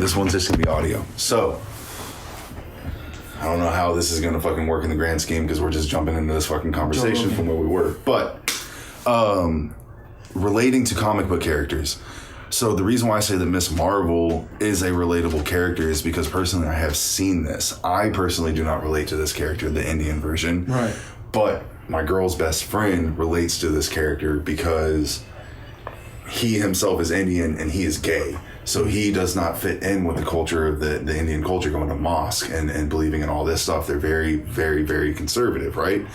This one's just gonna be audio. So, I don't know how this is gonna fucking work in the grand scheme because we're just jumping into this fucking conversation from where we were. But, relating to comic book characters. So the reason why I say that Miss Marvel is a relatable character is because personally I have seen this. I personally do not relate to this character, the Indian version. Right. But my girl's best friend relates to this character because he himself is Indian and he is gay. So he does not fit in with the culture of the Indian culture, going to mosque and believing in all this stuff. They're very, very, very conservative, right?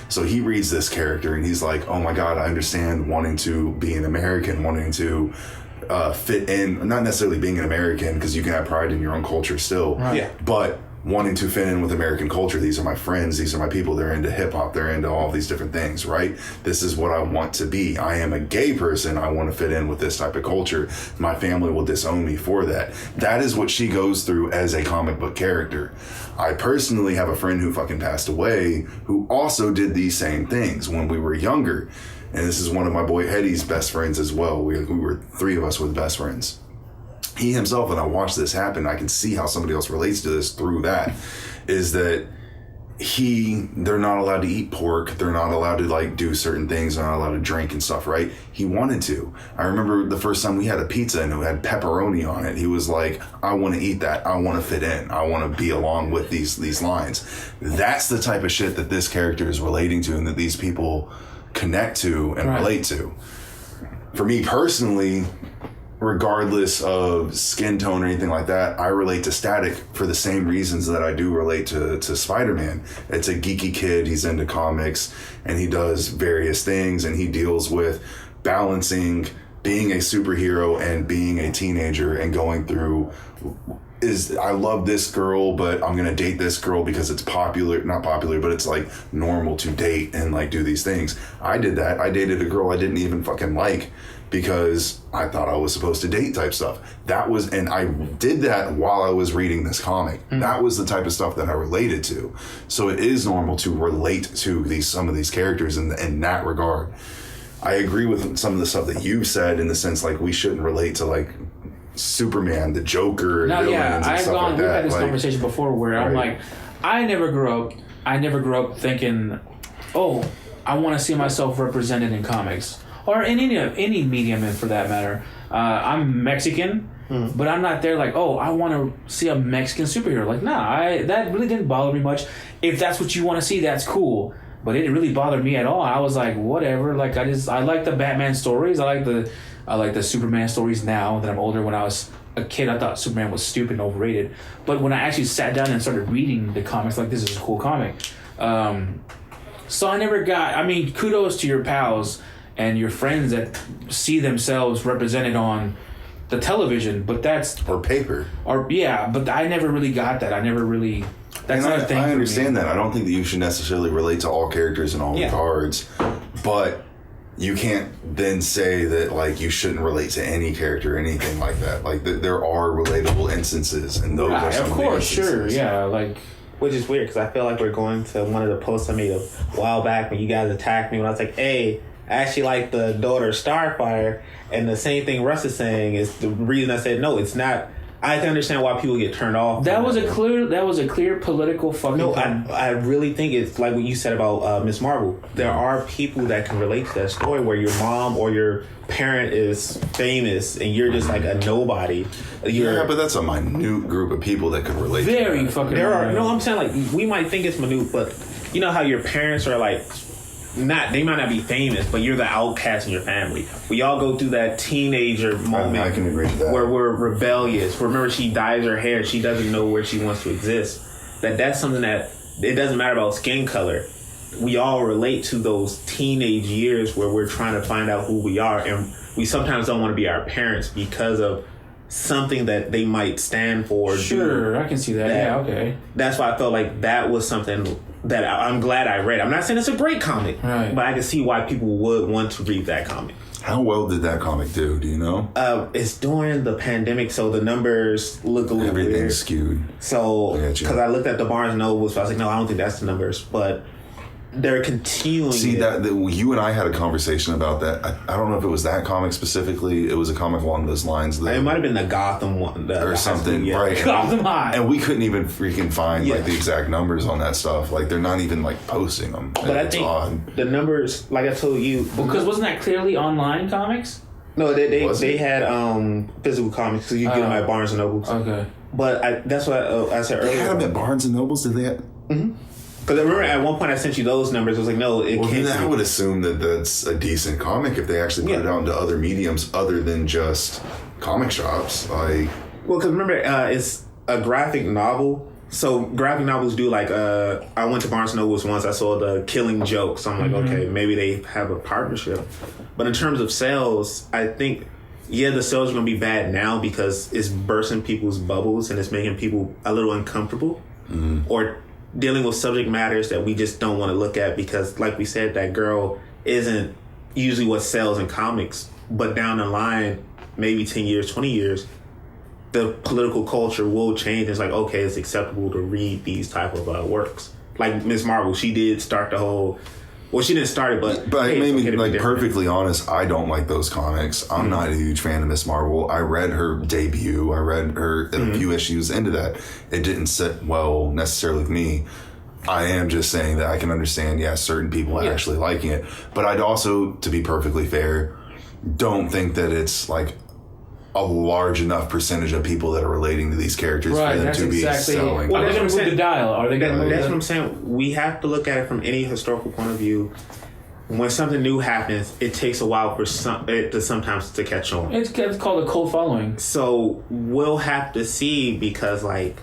So he reads this character and he's like, oh my God, I understand wanting to be an American, wanting to fit in, not necessarily being an American because you can have pride in your own culture still, right. Yeah. But wanting to fit in with American culture. These are my friends. These are my people. They're into hip hop. They're into all these different things, right? This is what I want to be. I am a gay person. I want to fit in with this type of culture. My family will disown me for that. That is what she goes through as a comic book character. I personally have a friend who fucking passed away who also did these same things when we were younger. And this is one of my boy Eddie's best friends as well. We were three of us were the best friends. He himself, and I watched this happen, I can see how somebody else relates to this through that, is that they're not allowed to eat pork. They're not allowed to like do certain things. They're not allowed to drink and stuff, right? He wanted to. I remember the first time we had a pizza and it had pepperoni on it. He was like, I want to eat that. I want to fit in. I want to be along with these lines. That's the type of shit that this character is relating to and that these people connect to and relate to. For me personally, regardless of skin tone or anything like that, I relate to Static for the same reasons that I do relate to Spider-Man. It's a geeky kid, he's into comics, and he does various things, and he deals with balancing being a superhero and being a teenager and going through I love this girl, but I'm gonna date this girl because it's not popular, but it's like normal to date and like do these things. I did that. I dated a girl I didn't even fucking like because I thought I was supposed to date type stuff. And I did that while I was reading this comic. That was the type of stuff that I related to. So it is normal to relate to some of these characters in that regard. I agree with some of the stuff that you said in the sense like we shouldn't relate to like Superman, the Joker, villains and stuff like that. We've had this conversation before where I'm like, I never grew up thinking, oh, I want to see myself represented in comics or in any medium for that matter. I'm Mexican, but I'm not there like, oh, I want to see a Mexican superhero. Like, nah, that really didn't bother me much. If that's what you want to see, that's cool. But it didn't really bother me at all. I was like, whatever. Like, I like the Batman stories. I like the Superman stories now that I'm older. When I was a kid, I thought Superman was stupid and overrated. But when I actually sat down and started reading the comics, like, this is a cool comic. So I never kudos to your pals and your friends that see themselves represented on the television, but that's... Or paper. But I never really got that. That's not a thing. I understand that. I don't think that you should necessarily relate to all characters in all regards, but you can't then say that like you shouldn't relate to any character or anything like that. Like there are relatable instances, and those are some of course, sure, yeah, like. Which is weird because I feel like we're going to one of the posts I made a while back when you guys attacked me when I was like, hey, I actually like the daughter Starfire, and the same thing Russ is saying is the reason I said no, it's not. I can understand why people get turned off. That was a clear political fucking. No, I really think it's like what you said about Miss Marvel. There are people that can relate to that story where your mom or your parent is famous and you're just like a nobody. But that's a minute group of people that could relate. Very to that. fucking. I'm saying like we might think it's minute, but you know how your parents are like. They might not be famous, but you're the outcast in your family. We all go through that teenager moment. I can agree with that. Where we're rebellious. Remember, she dyes her hair. She doesn't know where she wants to exist. That's something that it doesn't matter about skin color. We all relate to those teenage years where we're trying to find out who we are, and we sometimes don't want to be our parents because of something that they might stand for. Sure, I can see that. Yeah, okay. That's why I felt like that was something that I'm glad I read. I'm not saying it's a great comic, right, but I can see why people would want to read that comic. How well did that comic do? Do you know? It's during the pandemic, so the numbers look a little Everything's weird. skewed. So, because I looked at the Barnes & Noble, so I was like, no, I don't think that's the numbers. But they're continuing. See that you and I had a conversation about that. I don't know if it was that comic specifically. It was a comic along those lines. It might have been the Gotham one or something, right? Gotham High. And we couldn't even freaking find like the exact numbers on that stuff. Like they're not even like posting them. But I think odd. The numbers, like I told you, because wasn't that clearly online comics? No, they had physical comics, so you get them at Barnes and Nobles. Okay. But that's what I said earlier. They had them at Barnes and Nobles. Did they? Mm-hmm. Because I remember at one point I sent you those numbers. I was like, no, it can't. Then I would assume that that's a decent comic if they actually put it out into other mediums other than just comic shops. Like, well, because remember, it's a graphic novel. So graphic novels do like. I went to Barnes and Nobles once. I saw the Killing Joke. So I'm like, okay, maybe they have a partnership. But in terms of sales, I think the sales are going to be bad now because it's bursting people's bubbles and it's making people a little uncomfortable, or dealing with subject matters that we just don't want to look at because, like we said, that girl isn't usually what sells in comics. But down the line, maybe 10 years, 20 years, the political culture will change. It's like, okay, it's acceptable to read these type of works. Like Ms. Marvel, she did start the whole... Well, she didn't start it, but hey, it made me, like, perfectly honest, I don't like those comics. I'm not a huge fan of Ms. Marvel. I read her debut. I read her a few issues into that. It didn't sit well necessarily with me. I am just saying that I can understand, certain people actually liking it. But I'd also, to be perfectly fair, don't think that it's like a large enough percentage of people that are relating to these characters for them to be selling. Well, they're going to move the dial. Are they going to move? That's what I'm saying. We have to look at it from any historical point of view. When something new happens, it takes a while for it to sometimes to catch on. It's called a cult following. So we'll have to see because, like,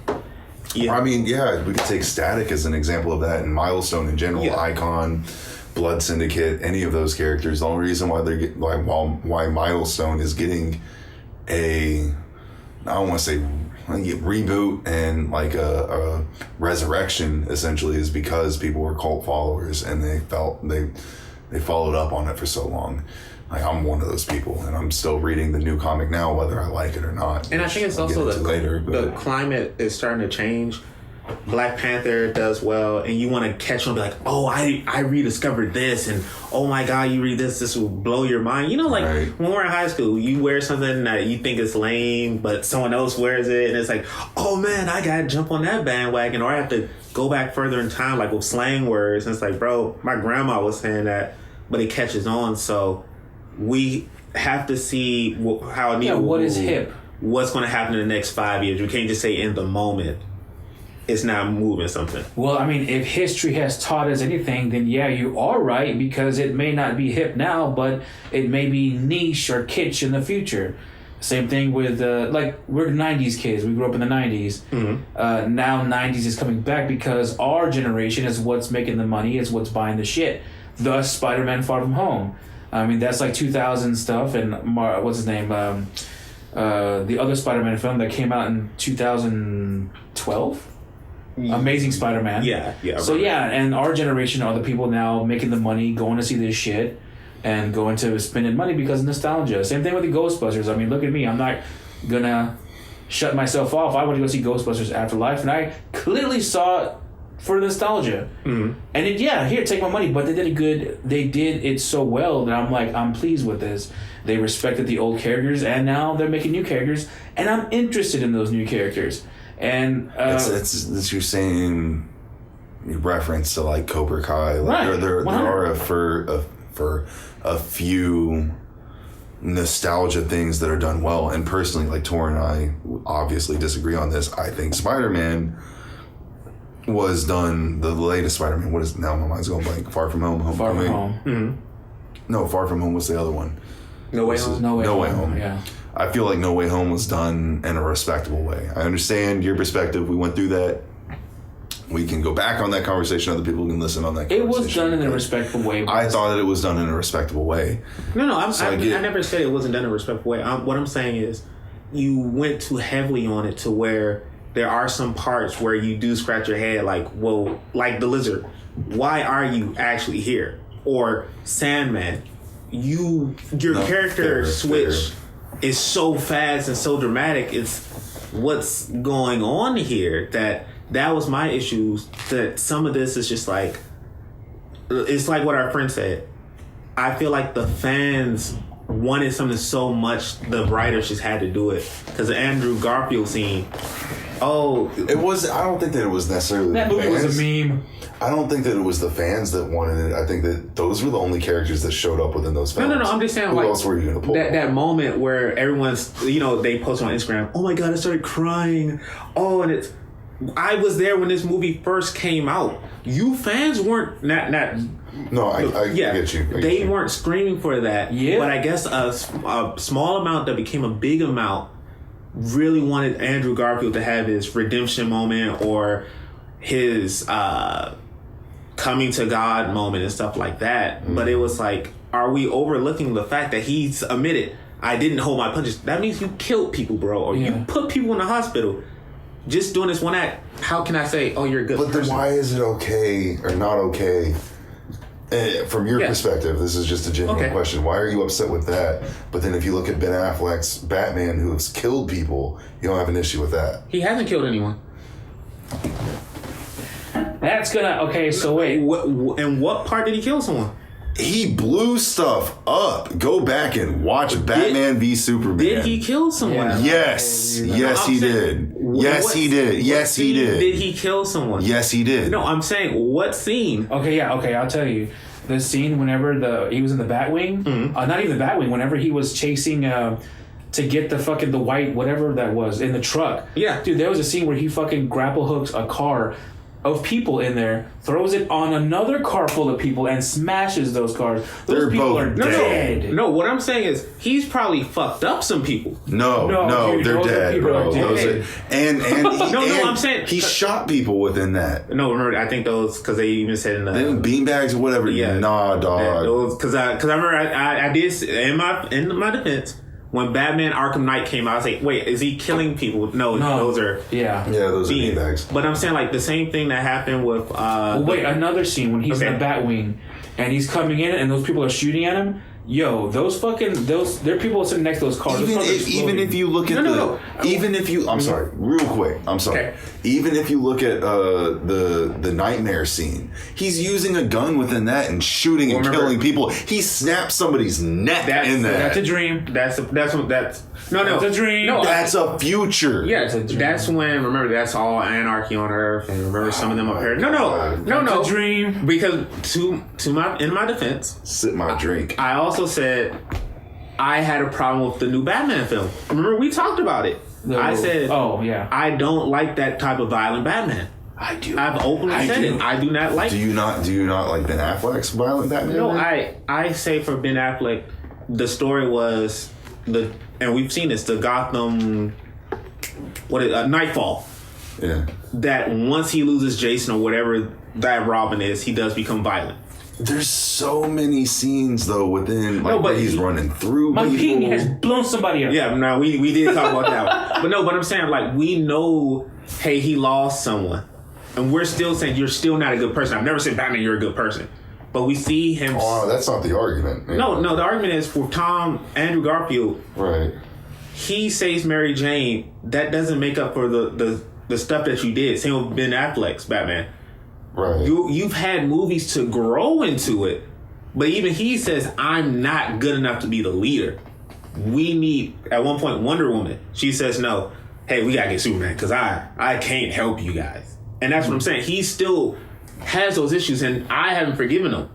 I mean, we could take Static as an example of that, and Milestone in general, Icon, Blood Syndicate, any of those characters. The only reason why why Milestone is getting I don't want to say reboot and like a resurrection essentially is because people were cult followers and they followed up on it for so long. Like, I'm one of those people, and I'm still reading the new comic now, whether I like it or not. And I think it's also the climate is starting to change. Black Panther does well, and you want to catch on and be like, oh, I rediscovered this, and oh my God, you read this will blow your mind. You know, like when we're in high school, you wear something that you think is lame, but someone else wears it, and it's like, oh man, I got to jump on that bandwagon, or I have to go back further in time, like with slang words, and it's like, bro, my grandma was saying that, but it catches on, so we have to see how it needs what is hip? What's going to happen in the next 5 years. We can't just say in the moment it's not moving something. Well, I mean, if history has taught us anything, then you are right, because it may not be hip now, but it may be niche or kitsch in the future. Same thing with, like, we're 90s kids. We grew up in the 90s. Mm-hmm. Now 90s is coming back because our generation is what's making the money, is what's buying the shit. Thus, Spider-Man Far From Home. I mean, that's like 2000 stuff, and what's his name? The other Spider-Man film that came out in 2012? Amazing Spider-Man. Yeah. So and our generation are the people now making the money, going to see this shit, and going to spending money because of nostalgia. Same thing with the Ghostbusters. I mean, look at me. I'm not gonna shut myself off. I went to go see Ghostbusters Afterlife, and I clearly saw it for nostalgia. Mm-hmm. And here, take my money. But they did it so well that I'm like, I'm pleased with this. They respected the old characters, and now they're making new characters, and I'm interested in those new characters. And it's your same reference to like Cobra Kai. Like there are for a few nostalgia things that are done well. And personally, like Tor and I obviously disagree on this. I think Spider-Man was done. The latest Spider-Man. What is now? My mind's going blank. Far From Home. Far From Home. Mm-hmm. No, Far From Home was the other one. No Way Home. No Way Home. Yeah. I feel like No Way Home was done in a respectable way. I understand your perspective. We went through that. We can go back on that conversation. Other people can listen on that conversation. It was done in a respectful way. I thought that it was done in a respectable way. No, I never said it wasn't done in a respectful way. What I'm saying is you went too heavily on it to where there are some parts where you do scratch your head like, whoa, like the lizard. Why are you actually here? Or Sandman. Your character switch is so fast and so dramatic. It's what's going on here that was my issues. That some of this is just like it's like what our friend said. I feel like the fans wanted something so much, the writers just had to do it. Because the Andrew Garfield scene, it was. I don't think that it was necessarily that movie fans. was a meme. I don't think that it was the fans that wanted it. I think that those were the only characters that showed up within those films. No. I'm just saying, who like, else were you going to pull? That moment where everyone's, they post on Instagram, oh my God, I started crying. Oh, and I was there when this movie first came out. You fans weren't, No, I get you. They weren't screaming for that. Yeah. But I guess a small amount that became a big amount really wanted Andrew Garfield to have his redemption moment or his coming to God moment and stuff like that. Mm. But it was like, are we overlooking the fact that he's admitted, I didn't hold my punches? That means you killed people, bro, or you put people in the hospital. Just doing this one act, how can I say, oh, you're a good person? But then why is it okay or not okay? From your perspective, this is just a genuine question. Why are you upset with that? But then if you look at Ben Affleck's Batman, who has killed people, you don't have an issue with that. He hasn't killed anyone. That's gonna... Okay, so wait. In what part did he kill someone? He blew stuff up. Go back and watch Batman v Superman. Did he kill someone? Yeah. Yes, he did. Yes, he did. Yes, he did. Did he kill someone? Yes, he did. No, I'm saying, what scene? Okay, I'll tell you. The scene whenever he was in the Batwing, not even the Batwing, whenever he was chasing to get the white, whatever that was, in the truck. Yeah. Dude, there was a scene where he fucking grapple hooks a car of people in there, throws it on another car full of people, and smashes those cars. Those people are dead. No, what I'm saying is, he's probably fucked up some people. No, dude, they're dead, bro. I'm saying he shot people within that. No, remember, I think those, because they even said in the beanbags or whatever. Yeah, nah, dog. Because I remember I did in my defense. When Batman Arkham Knight came out, I was like, wait, is he killing people? No, those are... those are beanbags. But I'm saying, like, the same thing that happened with... another scene when he's in the Batwing, and he's coming in, and those people are shooting at him. Yo, there are people sitting next to those cars. Even if you look at I'm sorry, real quick. I'm sorry. Okay. Even if you look at the nightmare scene, he's using a gun within that and shooting and killing people. He snaps somebody's neck in that. That's a dream. That's a dream. No, that's a future. Yeah, that's when, remember, that's all anarchy on Earth, and remember some of them up here. No, that's a dream. Because in my defense, sip my drink. I also said I had a problem with the new Batman film. Remember, we talked about it. I said, I don't like that type of violent Batman. I do. I've openly said it. I do not like. Do you not like Ben Affleck's violent Batman? No, I say for Ben Affleck, the story was and we've seen this, the Gotham, Nightfall. Yeah. That once he loses Jason or whatever that Robin is, he does become violent. There's so many scenes though within where he's running through. My ping has blown somebody up. Yeah, no, we did talk about that one. But I'm saying, like, we know, hey, he lost someone. And we're still saying you're still not a good person. I've never said, Batman, you're a good person. But we see him... Oh, that's not the argument. No, the argument is for Andrew Garfield. Right. He saves Mary Jane. That doesn't make up for the stuff that you did. Same with Ben Affleck's Batman. Right. You've had movies to grow into it. But even he says, I'm not good enough to be the leader. We need, at one point, Wonder Woman. She says, no, hey, we gotta get Superman because I can't help you guys. And that's what I'm saying. He still has those issues, and I haven't forgiven him.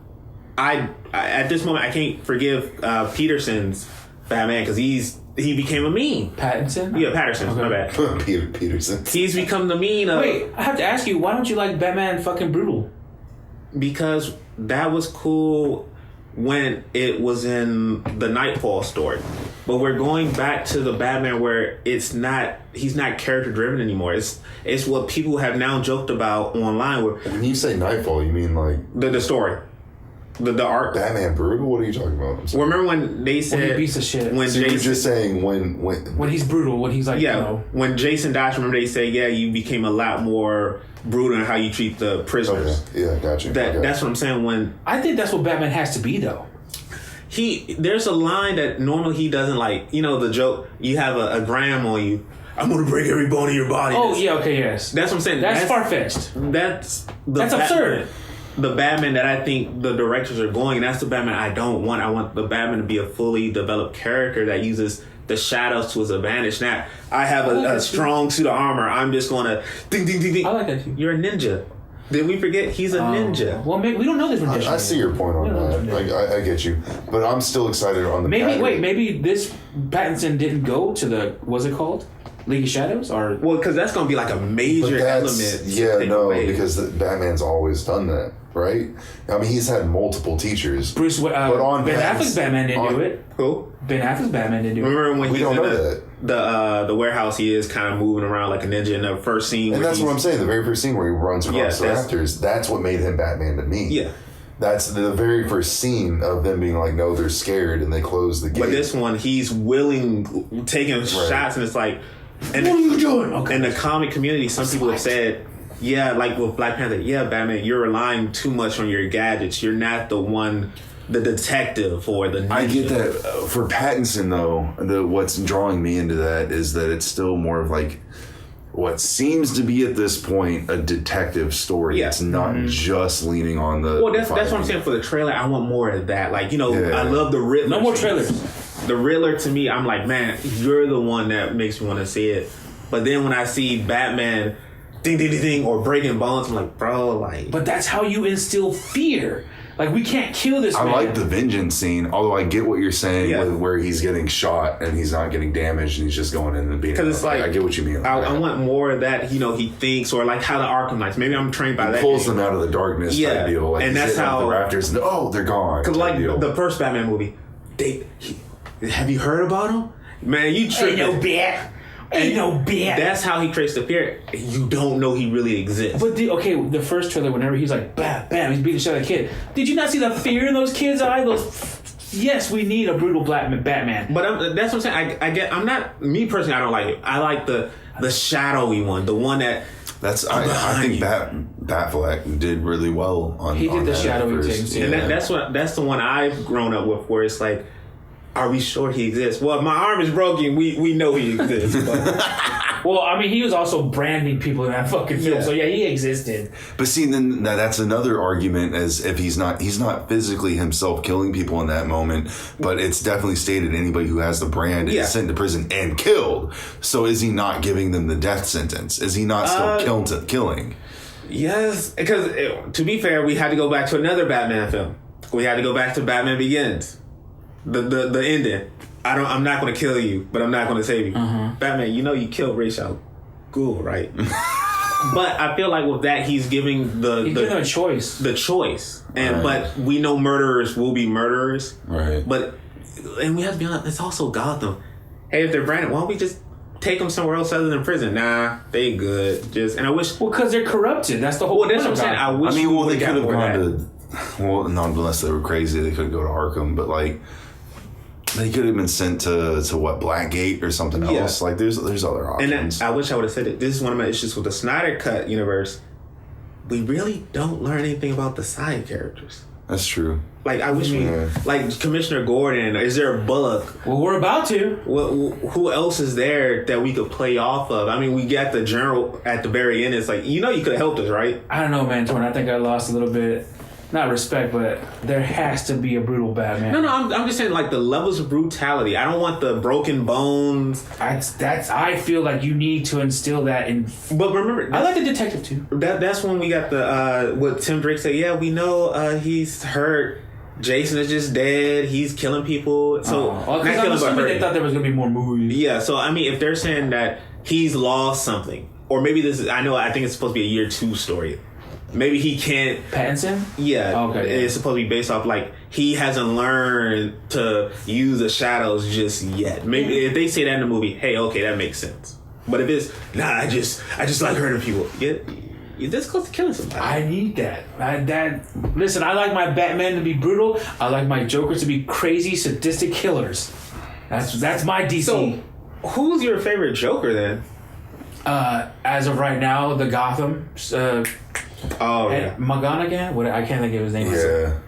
I at this moment, I can't forgive Peterson's Batman because he became a meme. Pattinson? Yeah, Patterson. Okay. My bad. Peterson. He's become the meme of... Wait, I have to ask you, why don't you like Batman fucking Brutal? Because that was cool when it was in the Nightfall story. But we're going back to the Batman where he's not character driven anymore. It's what people have now joked about online. Where when you say Nightfall, you mean like the story, the art. Batman Brutal. What are you talking about? Well, remember when they said when he beats the shit. When so Jason, you're just saying when he's brutal. When he's like when Jason dies. Remember they say you became a lot more brutal in how you treat the prisoners. Okay. Yeah, got you. That's what I'm saying. When I think that's what Batman has to be though. There's a line that normally he doesn't like. You know the joke. You have a gram on you. I'm gonna break every bone in your body. Oh yeah, okay, yes. That's what I'm saying. That's far fetched. That's absurd. the Batman that I think the directors are going, and that's the Batman I don't want. I want the Batman to be a fully developed character that uses the shadows to his advantage. Now, I have a strong suit of armor. I'm just going to ding, ding, ding, ding. I like that too. You're a ninja. Did we forget he's a ninja? Well, maybe we don't know this rendition. I see your point on that. Like, I get you, but I'm still excited on the. Maybe this Pattinson didn't go to the what's it called, League of Shadows, or because that's going to be like a major element. Because Batman's always done that, right? I mean, he's had multiple teachers. Bruce, but on Ben Affleck's Batman didn't do it. Who? Ben Affleck's Batman didn't do it. Remember when we don't know that. The warehouse, he is kind of moving around like a ninja in the first scene. And that's what I'm saying. The very first scene where he runs across the rafters, that's what made him Batman to me. Yeah. That's the very first scene of them being like, no, they're scared, and they close the gate. But this one, he's taking shots, and it's like, and what are you doing? Okay. In the comic community, some people have said, yeah, like with Black Panther, yeah, Batman, you're relying too much on your gadgets. You're not the one, the detective or the ninja. I get that. For Pattinson, though, what's drawing me into that is that it's still more of like what seems to be at this point a detective story. Yeah. It's not just leaning on the. Well, that's what I'm saying for the trailer. I want more of that. Like, I love the Riddler. No more trailers. The Riddler, to me, I'm like, man, you're the one that makes me want to see it. But then when I see Batman, ding, ding, ding, ding, or breaking bones, I'm like, bro, like. But that's how you instill fear. Like, we can't kill this man. I like the vengeance scene, although I get what you're saying with where he's getting shot and he's not getting damaged and he's just going in and beating him. Because it's like, I get what you mean. I want more of that, he thinks, or like how the Arkham Knights. Maybe I'm trained by that. He pulls them out of the darkness type deal. Like, and that's how. The rafters, they're gone. Because like the first Batman movie, have you heard about him? Man, you tripping. Ain't no bat. That's how he creates the fear. You don't know he really exists. But the first trailer, whenever he's like, bam, bam, he's beating the shit out of a kid. Did you not see the fear in those kids' eyes? Yes, we need a brutal Batman. But that's what I'm saying. I'm not, me personally, I don't like it. I like the shadowy one, the one that. I think Batfleck did really well on. He did the shadowy things, and that's the one I've grown up with, where it's like, are we sure he exists? Well, if my arm is broken, we know he exists. But. Well, I mean, he was also branding people in that fucking film, so he existed. But see, then that's another argument, as if he's not physically himself killing people in that moment, but it's definitely stated anybody who has the brand is sent to prison and killed. So is he not giving them the death sentence? Is he not still killing? Yes, because to be fair, we had to go back to another Batman film. We had to go back to Batman Begins. The ending. I'm not going to kill you, but I'm not going to save you. Batman, you killed Ra's al Ghul, right? But I feel like with that, he's giving giving them a choice. The choice, but we know murderers will be murderers, right? And we have to be honest. It's also Gotham. Hey, if they're branded, why don't we just take them somewhere else other than prison? Nah, they good. And I wish. Well, because they're corrupted. That's the whole. Well, that's what I'm saying. I wish. They could have gone to. Well, not unless they were crazy, they couldn't go to Arkham, but like they could have been sent to what, Blackgate or something else. Like there's other options. And I wish I would have said it. This is one of my issues with the Snyder Cut universe. We really don't learn anything about the side characters. That's true. Like I wish like Commissioner Gordon. Is there a Bullock? Well, we're about to. Well, who else is there that we could play off of? I mean, we got the general at the very end. It's like you could have helped us, right? I don't know, man. Torn. I think I lost a little bit. Not respect, but there has to be a brutal Batman. No, I'm just saying, like, the levels of brutality. I don't want the broken bones. I feel like you need to instill that in. But remember, I like the detective too. That's when we got the what Tim Drake said. Yeah, we know he's hurt. Jason is just dead. He's killing people. So not killing, but hurting. They thought there was gonna be more movies. Yeah. So I mean, if they're saying that he's lost something, or maybe this is, I think it's supposed to be a year 2 story. Maybe he can't. Pattinson? Yeah. Okay. Yeah. It's supposed to be based off like he hasn't learned to use the shadows just yet. Maybe if they say that in the movie, hey, okay, that makes sense. But if it's I just like hurting people. You're this close to killing somebody. I need that. Listen, I like my Batman to be brutal. I like my Jokers to be crazy, sadistic killers. That's my DC. So, who's your favorite Joker then? As of right now, the Gotham. McGonagall? What, I can't think of his name. Yeah.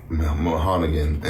Mahonigan.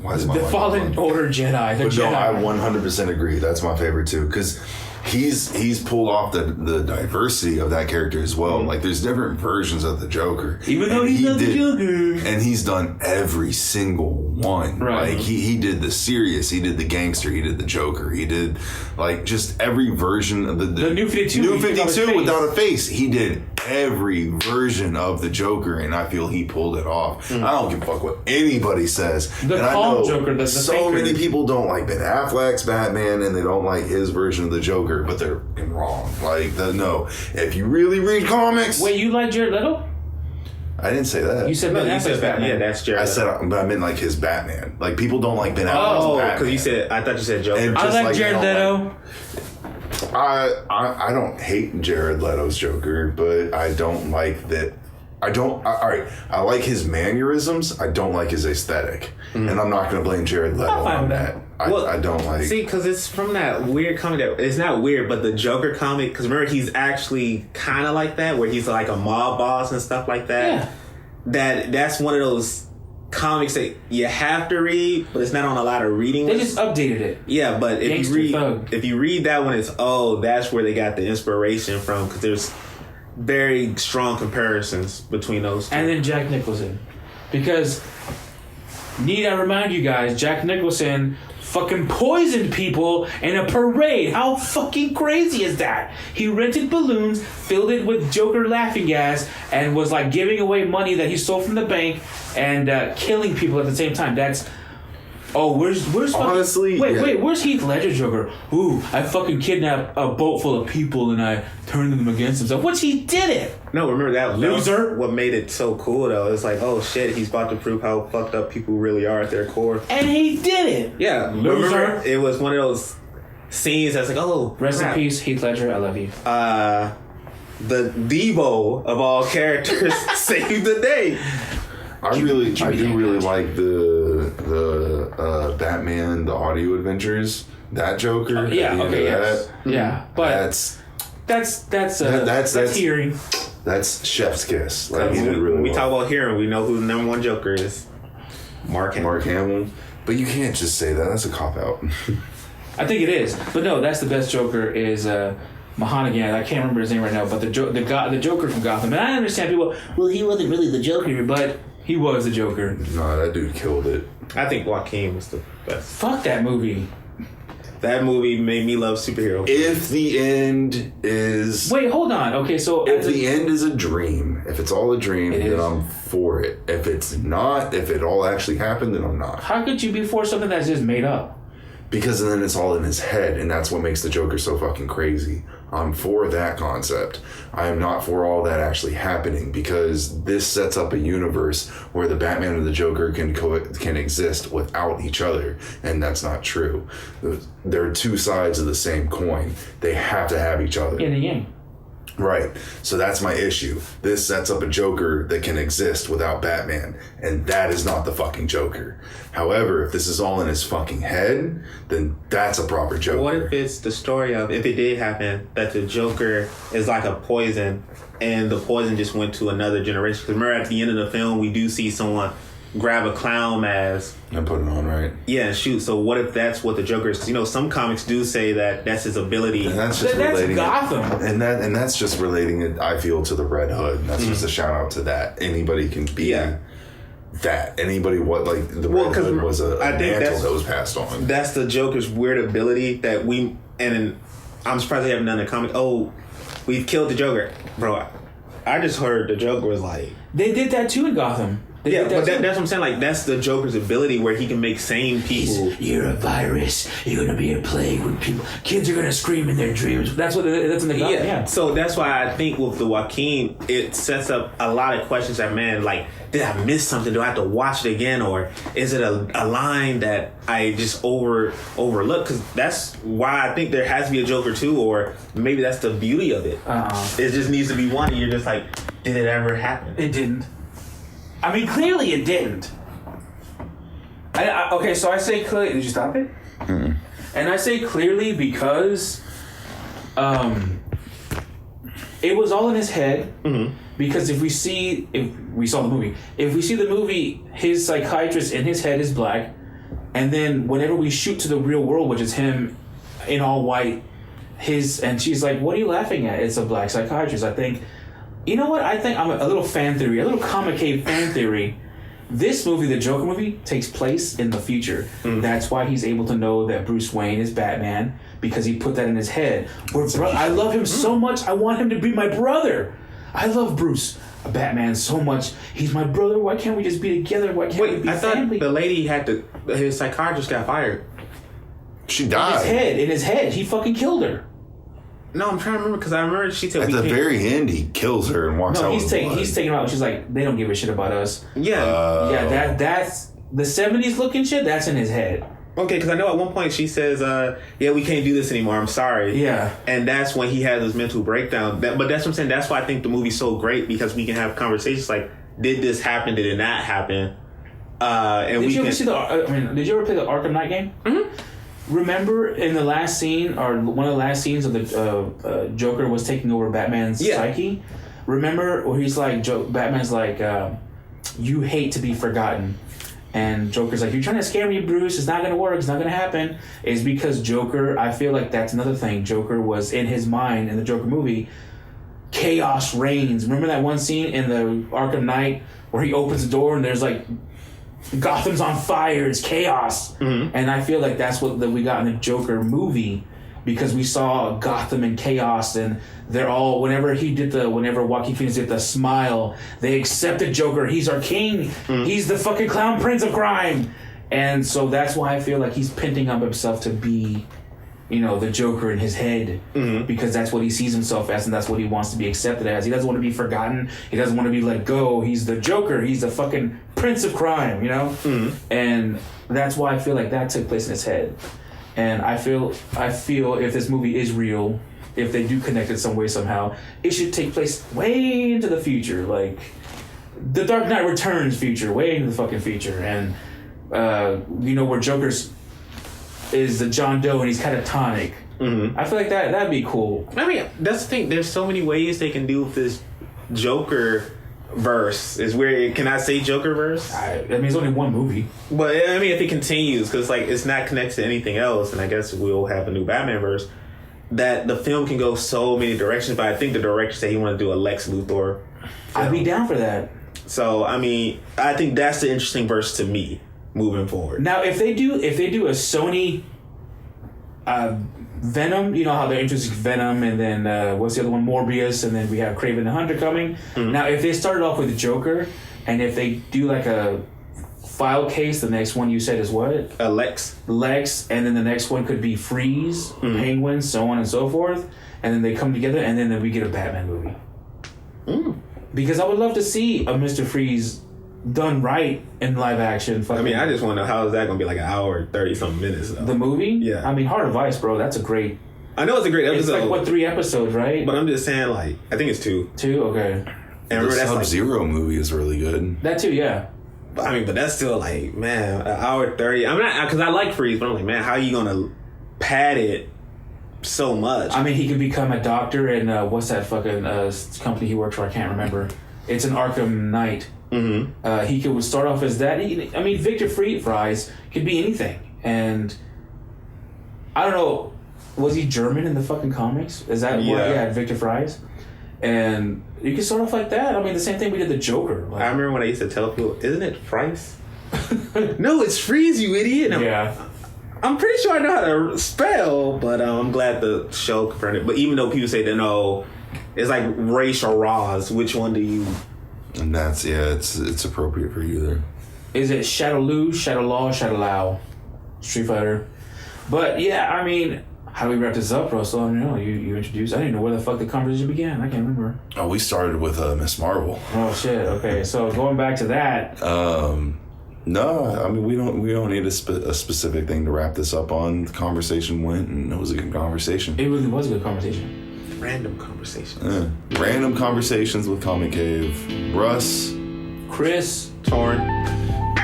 Why is the Fallen Order Jedi. No, I 100% agree. That's my favorite too. Because he's pulled off the diversity of that character as well. Like there's different versions of the Joker, even though he's not the Joker, and he's done every single one. Right. Like he did the serious, he did the gangster, he did the Joker, he did like just every version of the New 52, New 52 without a face. He did every version of the Joker, and I feel he pulled it off. I don't give a fuck what anybody says. The and calm I know Joker, the so faker. many people don't like Ben Affleck's Batman, and they don't like his version of the Joker, but they're wrong. Like no, if you really read comics, wait, you like Jared Leto? I didn't say that. You said Ben Affleck's Batman. Yeah, that's Jared. I said, but I meant like his Batman. Like people don't like Ben Affleck's Oh, Batman. because I thought you said Joker. And I just like Jared they don't Leto. I don't hate Jared Leto's Joker, but I don't like that. All right, I like his mannerisms. I don't like his aesthetic, and I'm not going to blame Jared Leto on that. I don't like. See, because it's from that weird comic that it's not weird, but the Joker comic. Because remember, he's actually kind of like that, where he's like a mob boss and stuff like that. Yeah. That's one of those comics that you have to read, but it's not on a lot of reading. They just updated it. Yeah, but Gangster thug. if you read that one, it's that's where they got the inspiration from, because there's very strong comparisons between those two. And then Jack Nicholson, because need I remind you guys, Jack Nicholson fucking poisoned people in a parade. How fucking crazy is that? He rented balloons, filled it with Joker laughing gas, and was like giving away money that he stole from the bank and killing people at the same time. That's where's honestly wait, where's Heath Ledger Joker? Ooh, I fucking kidnapped a boat full of people and I turned them against himself. Which he did it. No, remember that loser. What made it so cool though? It's like, oh shit, he's about to prove how fucked up people really are at their core. And he did it. Yeah, loser. Remember, it was one of those scenes that's like, oh, rest crap. in peace, Heath Ledger. I love you. The Debo of all characters saved the day. I do really like the Batman, the audio adventures. That Joker. Yeah, but that's hearing. That's chef's kiss. Like when we talk about hearing, we know who the number one Joker is. Mark Hamill. But you can't just say that. That's a cop out. I think it is, but no, that's the best Joker is Mahanigan. I can't remember his name right now, but the Joker from Gotham. And I understand people. Well, he wasn't really the Joker, but he was the Joker. No, that dude killed it. I think Joaquin was the best. Fuck that movie. That movie made me love superheroes. If the end is... Wait, hold on. Okay, so... If the end is a dream, if it's all a dream, then I'm for it. If it's not, if it all actually happened, then I'm not. How could you be for something that's just made up? Because then it's all in his head, and that's what makes the Joker so fucking crazy. I'm for that concept. I am not for all that actually happening, because this sets up a universe where the Batman and the Joker can exist without each other, and that's not true. They're two sides of the same coin. They have to have each other. Yin and yang. Right. So that's my issue. This sets up a Joker that can exist without Batman, and that is not the fucking Joker. However, if this is all in his fucking head, then that's a proper Joker. What if it's the story of, if it did happen, that the Joker is like a poison, and the poison just went to another generation? Because remember, at the end of the film, we do see someone grab a clown mask and put it on, right? Yeah, and shoot. So what if that's what the Joker is? Because some comics do say that that's his ability. And that's just relating Gotham. And that's just relating it, I feel, to the Red Hood. And that's just a shout out to that. Anybody can be that. Anybody the Red Hood was a mantle that was passed on. That's the Joker's weird ability that I'm surprised they haven't done a comic. Oh, we've killed the Joker, bro. I just heard the Joker was like, they did that too in Gotham. That's what I'm saying. Like, that's the Joker's ability, where he can make sane people. You're a virus. You're gonna be a plague when kids are gonna scream in their dreams. That's in the Gotham. Yeah. So that's why I think with the Joaquin, it sets up a lot of questions. That man, like, did I miss something? Do I have to watch it again, or is it a line that I just overlooked? Because that's why I think there has to be a Joker too, or maybe that's the beauty of it. It just needs to be one. And you're just like, did it ever happen? It didn't. I mean, clearly it didn't. Okay, so I say clearly. Did you stop it? Mm-hmm. And I say clearly because it was all in his head. Mm-hmm. Because if we see the movie, his psychiatrist in his head is black, and then whenever we shoot to the real world, which is him in all white, and she's like, what are you laughing at? It's a black psychiatrist. I think, you know what? I think I'm a little fan theory, a little comic cave fan theory. This movie, the Joker movie, takes place in the future. That's why he's able to know that Bruce Wayne is Batman, because he put that in his head. I love him so much, I want him to be my brother. I love Bruce, Batman, so much. He's my brother. Why can't we just be together? Why can't we be family? The lady his psychiatrist got fired. She died. In his head. He fucking killed her. No, I'm trying to remember because I remember she said at the very end he kills her and walks out. He's taking her out. She's like, they don't give a shit about us. Yeah, that's the 70s looking shit. That's in his head. Okay, because I know at one point she says, "Yeah, we can't do this anymore. I'm sorry." Yeah, and that's when he has his mental breakdown. But that's what I'm saying. That's why I think the movie's so great, because we can have conversations like, "Did this happen? Did it not happen?" Did you ever play the Arkham Knight game? Mm-hmm. Remember in the last scene, or one of the last scenes of the Joker was taking over Batman's psyche? Remember where he's like, Batman's like, you hate to be forgotten. And Joker's like, you're trying to scare me, Bruce. It's not going to work. It's not going to happen. It's because Joker, I feel like that's another thing. Joker was in his mind in the Joker movie. Chaos reigns. Remember that one scene in the Arkham Knight where he opens the door and there's like, Gotham's on fire. It's chaos. Mm-hmm. And I feel like that's what we got in the Joker movie, because we saw Gotham in chaos, and they're all, whenever Joaquin Phoenix did the smile, they accepted Joker. He's our king. Mm-hmm. He's the fucking clown prince of crime. And so that's why I feel like he's pinting up himself to be, the Joker in his head, because that's what he sees himself as, and that's what he wants to be accepted as. He doesn't want to be forgotten. He doesn't want to be let go. He's the Joker. He's the fucking prince of crime, And that's why I feel like that took place in his head. And I feel if this movie is real, if they do connect it some way somehow, it should take place way into the future, like the Dark Knight Returns future, way into the fucking future, and where Joker's is the John Doe and he's catatonic. Mm-hmm. I feel like that'd be cool. I mean, that's the thing. There's so many ways they can do with this Joker verse. Is where, can I say Joker verse? I mean, it's only one movie. But I mean, if it continues, because it's not connected to anything else, and I guess we'll have a new Batman verse. That the film can go so many directions. But I think the director said he wanted to do a Lex Luthor film. I'd be down for that. So I mean, I think that's the interesting verse to me moving forward. Now, if they do a Sony Venom, you know how they're introducing Venom, and then what's the other one, Morbius, and then we have Kraven the Hunter coming. Mm-hmm. Now, if they started off with the Joker, and if they do like a file case, the next one you said is what? Lex, and then the next one could be Freeze, Penguin, so on and so forth, and then they come together, and then we get a Batman movie. Because I would love to see a Mr. Freeze done right in live action. I mean, I just want to know how is that going to be like an hour 30-something minutes though. The movie? Yeah. I mean, Heart of Ice, bro, that's a great... I know it's a great episode. It's like, 3 episodes, right? But I'm just saying, I think it's 2. 2? Okay. And the Sub-Zero movie is really good. That too, yeah. I mean, but that's still man, an hour 30. I'm not, because I like Freeze, but I'm like, man, how are you going to pad it so much? I mean, he could become a doctor in, what's that fucking company he works for? I can't remember. It's an Arkham Knight. Mm-hmm. He could start off as that. Victor Fries could be anything. And I don't know, was he German in the fucking comics? Is that Victor Fries? And you can start off like that. I mean, the same thing we did the Joker. I remember when I used to tell people, isn't it Price? No, it's Freeze, you idiot. I'm pretty sure I know how to spell, but I'm glad the show confirmed it. But even though people say that, no, it's like Ra's or Roz, which one do you... And that's, it's appropriate for you there. Is it Shadow Lu, Shadow Law, Shadow Lao? Street Fighter. But yeah, I mean, how do we wrap this up, bro? So, you introduced, I didn't know where the fuck the conversation began. I can't remember. Oh, we started with Miss Marvel. Oh shit, okay. So going back to that. No, I mean, we don't need a specific thing to wrap this up on. The conversation went, and it was a good conversation. It really was a good conversation. Random conversations. Random conversations with Comic Cave. Russ, Chris, Torn.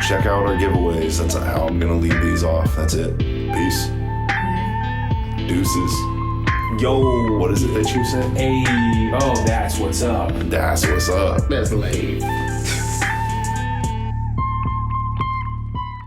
Check out our giveaways. That's how I'm gonna leave these off. That's it. Peace. Deuces. Yo. What is it that you said? Hey. Oh, that's what's up. That's what's up. That's lame.